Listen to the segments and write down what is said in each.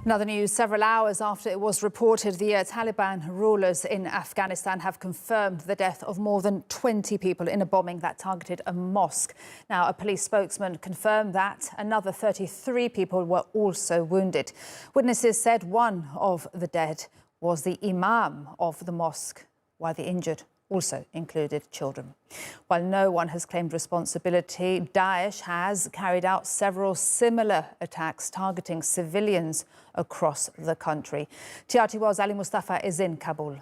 Another news, several hours after it was reported, the Taliban rulers in Afghanistan have confirmed the death of more than 20 people in a bombing that targeted a mosque. Now, a police spokesman confirmed that another 33 people were also wounded. Witnesses said one of the dead was the imam of the mosque, while the injured also included children. While no one has claimed responsibility, Daesh has carried out several similar attacks targeting civilians across the country. TRT1's Ali Mustafa is in Kabul.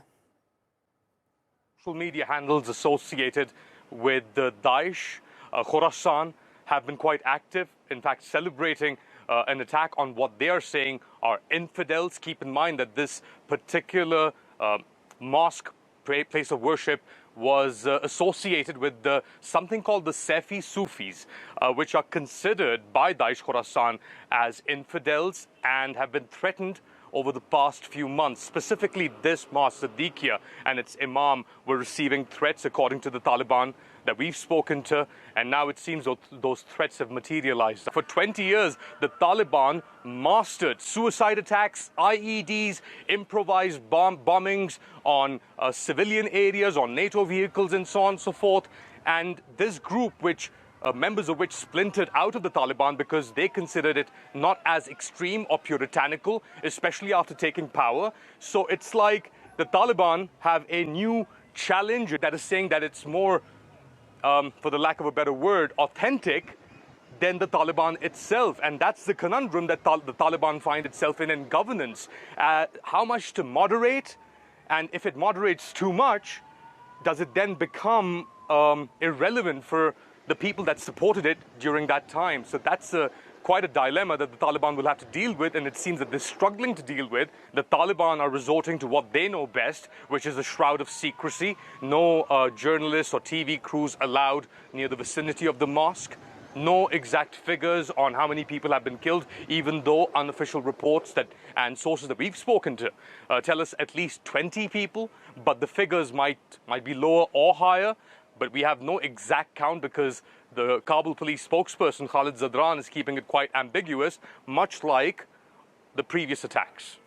Social media handles associated with the Daesh, Khorasan, have been quite active, in fact celebrating an attack on what they are saying are infidels. Keep in mind that this particular mosque, place of worship, was associated with something called the Safi Sufis, which are considered by Daesh Khorasan as infidels and have been threatened over the past few months. Specifically, this mosque, Siddiqia, and its imam were receiving threats, according to the Taliban, that we've spoken to, and now it seems those threats have materialized. For 20 years, the Taliban mastered suicide attacks, IEDs, improvised bombings on civilian areas, on NATO vehicles, and so on and so forth. And this group, members of which splintered out of the Taliban because they considered it not as extreme or puritanical, especially after taking power. So it's like the Taliban have a new challenge that is saying that it's more, for the lack of a better word, authentic than the Taliban itself. And that's the conundrum that the Taliban find itself in governance. How much to moderate? And if it moderates too much, does it then become irrelevant for the people that supported it during that time? So that's quite a dilemma that the Taliban will have to deal with, and it seems that they're struggling to deal with. The Taliban are resorting to what they know best, which is a shroud of secrecy. No journalists or TV crews allowed near the vicinity of the mosque. No exact figures on how many people have been killed, even though unofficial reports and sources that we've spoken to tell us at least 20 people, but the figures might be lower or higher. But we have no exact count because the Kabul police spokesperson, Khalid Zadran, is keeping it quite ambiguous, much like the previous attacks.